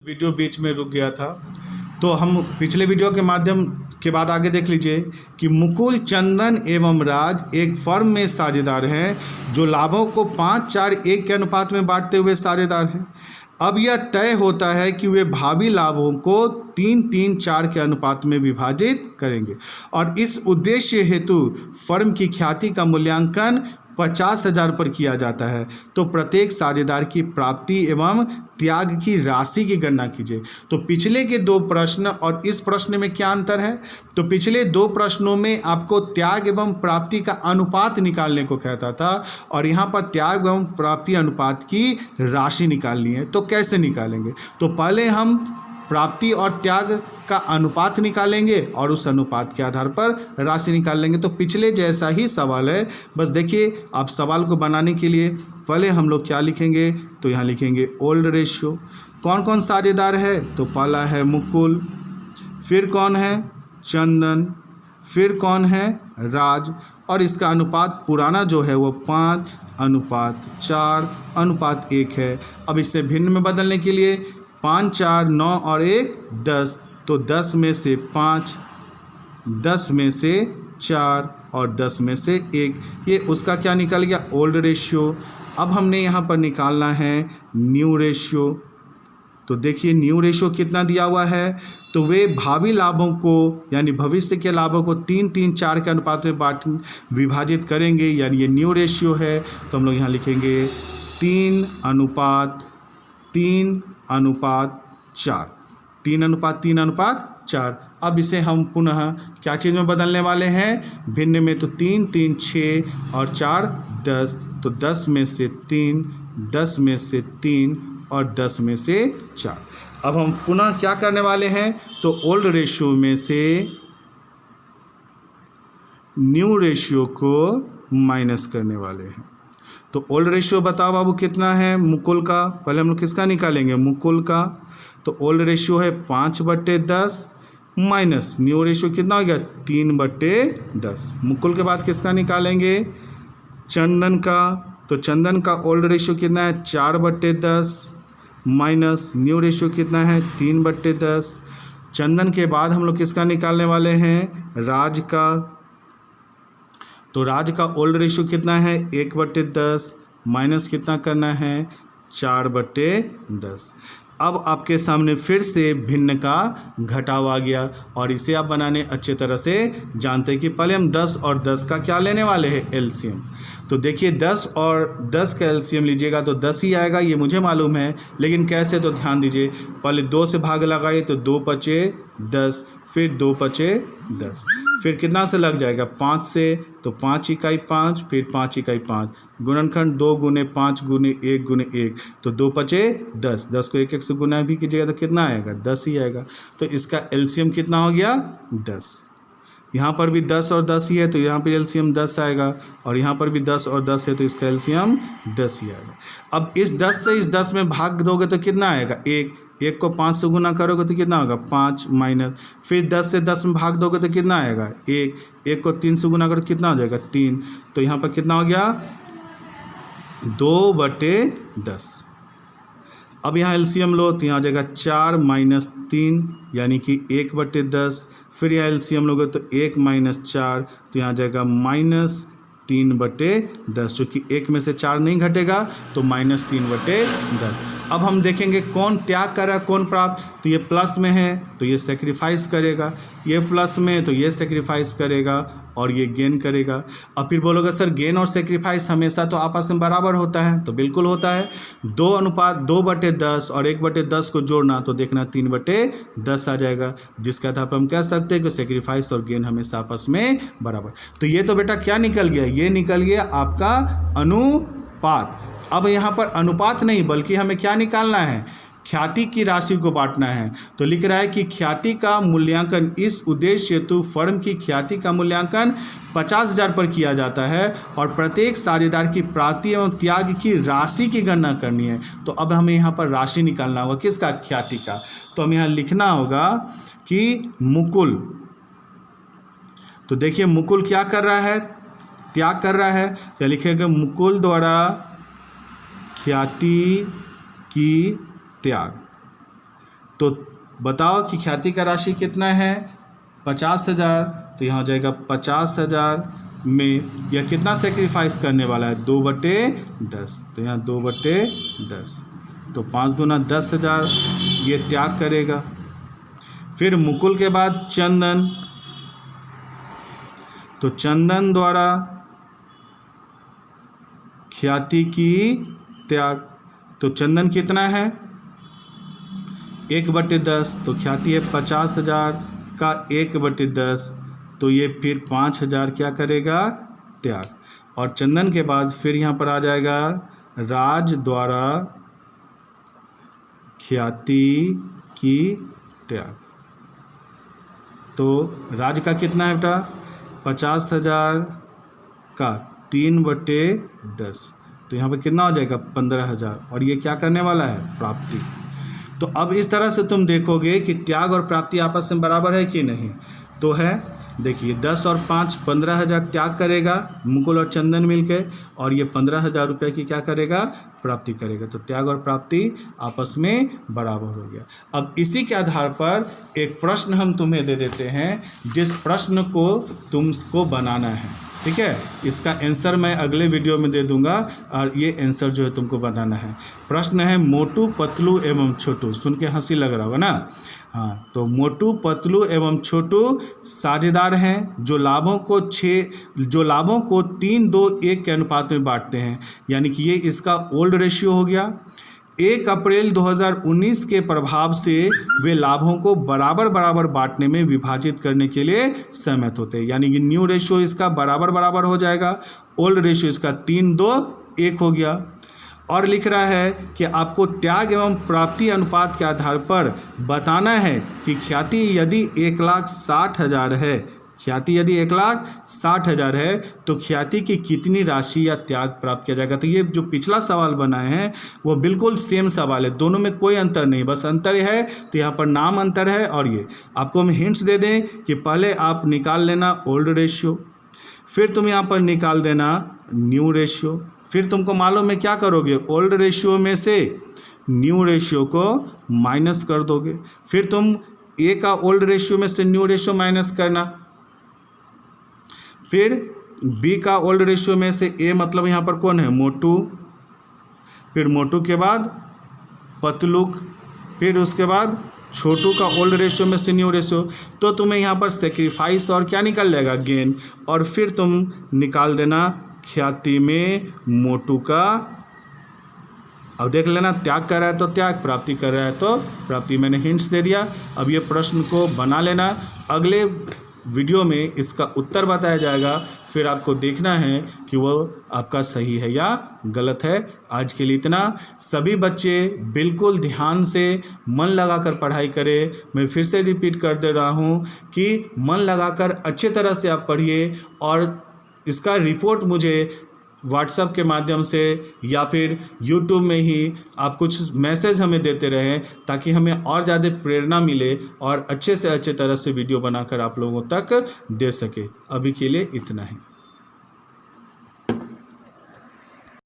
Video बीच में रुक गया था, तो हम पिछले वीडियो के माध्यम के बाद आगे देख लीजिए कि मुकुल, चंदन एवं राज एक फर्म में साझेदार हैं जो लाभों को 5-4-1 के अनुपात में बांटते हुए साझेदार हैं। अब यह तय होता है कि वे भावी लाभों को 3-3-4 के अनुपात में विभाजित करेंगे और इस उद्देश्य हेतु फर्म की ख्याति का मूल्यांकन 50,000 पर किया जाता है। तो प्रत्येक साझेदार की प्राप्ति एवं त्याग की राशि की गणना कीजिए। तो पिछले के दो प्रश्न और इस प्रश्न में क्या अंतर है? तो पिछले दो प्रश्नों में आपको त्याग एवं प्राप्ति का अनुपात निकालने को कहता था और यहाँ पर त्याग एवं प्राप्ति अनुपात की राशि निकालनी है। तो कैसे निकालेंगे? तो पहले हम प्राप्ति और त्याग का अनुपात निकालेंगे और उस अनुपात के आधार पर राशि निकाल लेंगे। तो पिछले जैसा ही सवाल है, बस देखिए आप सवाल को बनाने के लिए पहले हम लोग क्या लिखेंगे? तो यहाँ लिखेंगे ओल्ड रेशियो। कौन कौन साझेदार है? तो पहला है मुकुल, फिर कौन है? चंदन, फिर कौन है? राज, और इसका अनुपात पुराना जो है वो 5:4:1 है। अब इसे भिन्न में बदलने के लिए 5, 4, 9 और 1 10, तो 10 में से 5, 10 में से 4 और 10 में से 1, ये उसका क्या निकल गया? Old ratio. अब हमने यहाँ पर निकालना है न्यू रेशियो। तो देखिए न्यू रेशियो कितना दिया हुआ है? तो वे भावी लाभों को यानी भविष्य के लाभों को 3-3-4 के अनुपात में विभाजित करेंगे, यानी ये न्यू रेशियो है। तो हम लोग यहाँ लिखेंगे 3:3:4, 3:3:4। अब इसे हम पुनः क्या चीज़ में बदलने वाले हैं? भिन्न में। तो 3, 3, 6 और 4 10, तो 10 में से 3, 10 में से 3 और 10 में से 4। अब हम पुनः क्या करने वाले हैं? तो ओल्ड रेशियो में से न्यू रेशियो को माइनस करने वाले हैं। तो ओल्ड रेशियो बताओ बाबू कितना है मुकुल का? पहले हम लोग किसका निकालेंगे? मुकुल का। तो ओल्ड रेशियो है 5/10 माइनस न्यू रेशियो कितना हो गया? 3/10। मुकुल के बाद किसका निकालेंगे? चंदन का। तो चंदन का ओल्ड रेशियो कितना है? 4/10 माइनस न्यू रेशियो कितना है? 3/10। चंदन के बाद हम लोग किसका निकालने वाले हैं? राज का। तो राज का ओल्ड रेशियो कितना है? 1/10 माइनस कितना करना है? 4/10। अब आपके सामने फिर से भिन्न का घटाव आ गया और इसे आप बनाने अच्छे तरह से जानते हैं कि पहले हम 10 और 10 का क्या लेने वाले हैं? एलसीएम। तो देखिए 10 और 10 का एलसीएम लीजिएगा तो 10 ही आएगा, ये मुझे मालूम है, लेकिन कैसे? तो ध्यान दीजिए, पहले 2 से भाग लगाइए तो 2×5=10, फिर 2×5=10, फिर कितना से लग जाएगा? 5 से, तो 5 इकाई 5, फिर 5 इकाई 5, गुणनखंड 2 × 5 × 1 × 1, तो 2×5=10, 10 को 1 से गुना भी कीजिएगा तो कितना आएगा? 10 ही आएगा। तो इसका एलसीएम कितना हो गया? 10। यहाँ पर भी 10 और 10 ही है तो यहाँ पर एलसीएम 10 आएगा, और यहाँ पर भी 10 और 10 है तो इसका एलसीएम 10 ही आएगा। अब इस 10 से इस 10 में भाग दोगे तो कितना आएगा? 1 को 5 से गुना करोगे तो कितना होगा? 5 माइनस, फिर 10 से 10 में भाग दोगे तो कितना आएगा? 1 को 3 से गुना करोगे कितना हो जाएगा? 3। तो यहाँ पर कितना हो गया? 2/10। अब यहाँ एलसीएम लो तो यहाँ आ जाएगा 4 - 3 यानी कि 1/10। फिर यहाँ एलसीएम लोगे तो 1 - 4 तो यहाँ आ जाएगा -3/10, जो कि 1 में से 4 नहीं घटेगा तो -3/10। अब हम देखेंगे कौन त्याग कर रहा है कौन प्राप्त। तो ये प्लस में है तो ये सेक्रीफाइस करेगा, ये प्लस में है तो ये सेक्रीफाइस करेगा और ये गेन करेगा। अब फिर बोलोगे सर गेन और सेक्रीफाइस हमेशा तो आपस में बराबर होता है, तो बिल्कुल होता है। 2:10 और 1/10 को जोड़ना तो देखना 3/10 आ जाएगा, जिसका आधार पर हम कह सकते हैं कि सेक्रीफाइस और गेन हमेशा आपस में बराबर। तो ये तो बेटा क्या निकल गया? ये निकल गया आपका अनुपात। अब यहाँ पर अनुपात नहीं बल्कि हमें क्या निकालना है? ख्याति की राशि को बांटना है। तो लिख रहा है कि ख्याति का मूल्यांकन इस उद्देश्य हेतु फर्म की ख्याति का मूल्यांकन 50,000 पर किया जाता है और प्रत्येक साझेदार की प्राप्ति एवं त्याग की राशि की गणना करनी है। तो अब हमें यहाँ पर राशि निकालना होगा किसका? ख्याति का। तो हमें यहाँ लिखना होगा कि मुकुल, तो देखिए मुकुल क्या कर रहा है? त्याग कर रहा है। तो लिखेंगे मुकुल द्वारा ख्याति की त्याग। तो बताओ कि ख्याति का राशि कितना है 50,000। तो यहाँ हो जाएगा 50,000 में यह कितना सेक्रीफाइस करने वाला है 2/10। तो यहाँ 2/10, तो 5 दूना 10,000 ये त्याग करेगा। फिर मुकुल के बाद चंदन, तो चंदन द्वारा ख्याति की त्याग। तो चंदन कितना है 1/10, तो ख्याति है 50,000 का 1/10, तो ये फिर 5,000 क्या करेगा त्याग। और चंदन के बाद फिर यहाँ पर आ जाएगा राज द्वारा ख्याति की त्याग। तो राज का कितना है बेटा 50,000 का 3/10, तो यहाँ पर कितना हो जाएगा 15,000, और ये क्या करने वाला है प्राप्ति। तो अब इस तरह से तुम देखोगे कि त्याग और प्राप्ति आपस में बराबर है कि नहीं। तो है, देखिए 10 और 5 15,000 त्याग करेगा मुकुल और चंदन मिलके, और ये 15,000 रुपये की क्या करेगा प्राप्ति करेगा। तो त्याग और प्राप्ति आपस में बराबर हो गया। अब इसी के आधार पर एक प्रश्न हम तुम्हें दे देते हैं, जिस प्रश्न को तुमको बनाना है, ठीक है। इसका आंसर मैं अगले वीडियो में दे दूंगा, और ये आंसर जो है तुमको बताना है। प्रश्न है मोटू पतलू एवं छोटू, सुन के हंसी लग रहा होगा ना। हाँ, तो मोटू पतलू एवं छोटू साझेदार हैं जो लाभों को 3-2-1 के अनुपात में बांटते हैं, यानी कि ये इसका ओल्ड रेशियो हो गया। 1 अप्रैल 2019 के प्रभाव से वे लाभों को बराबर बराबर बांटने में विभाजित करने के लिए सहमत होते हैं, यानी कि न्यू रेशियो इसका बराबर बराबर हो जाएगा, ओल्ड रेशियो इसका 3-2-1 हो गया। और लिख रहा है कि आपको त्याग एवं प्राप्ति अनुपात के आधार पर बताना है कि ख्याति यदि 1,60,000 है, ख्याति यदि 1,60,000 है तो ख्याति की कितनी राशि या त्याग प्राप्त किया जाएगा। तो ये जो पिछला सवाल बनाए हैं वो बिल्कुल सेम सवाल है, दोनों में कोई अंतर नहीं, बस अंतर है तो यहाँ पर नाम अंतर है। और ये आपको हम हिंट्स दे दें कि पहले आप निकाल लेना ओल्ड रेशियो, फिर तुम यहाँ पर निकाल देना न्यू रेशियो, फिर तुमको मालूम है क्या करोगे, ओल्ड रेशियो में से न्यू रेशियो को माइनस कर दोगे, फिर तुम ए का ओल्ड रेशियो में से न्यू रेशियो माइनस करना, फिर बी का ओल्ड रेशियो में से ए मतलब यहाँ पर कौन है मोटू, फिर मोटू के बाद पतलू, फिर उसके बाद छोटू का ओल्ड रेशियो में से न्यू रेशियो। तो तुम्हें यहाँ पर सेक्रीफाइस और क्या निकल जाएगा गेन, और फिर तुम निकाल देना ख्याति में मोटू का। अब देख लेना त्याग कर रहा है तो त्याग, प्राप्ति कर रहा है तो प्राप्ति। मैंने हिंट्स दे दिया, अब ये प्रश्न को बना लेना, अगले वीडियो में इसका उत्तर बताया जाएगा, फिर आपको देखना है कि वो आपका सही है या गलत है। आज के लिए इतना। सभी बच्चे बिल्कुल ध्यान से मन लगाकर पढ़ाई करें। मैं फिर से रिपीट कर दे रहा हूँ कि मन लगाकर अच्छे तरह से आप पढ़िए, और इसका रिपोर्ट मुझे व्हाट्सएप के माध्यम से या फिर यूट्यूब में ही आप कुछ मैसेज हमें देते रहें, ताकि हमें और ज़्यादा प्रेरणा मिले और अच्छे से अच्छे तरह से वीडियो बनाकर आप लोगों तक दे सके। अभी के लिए इतना ही।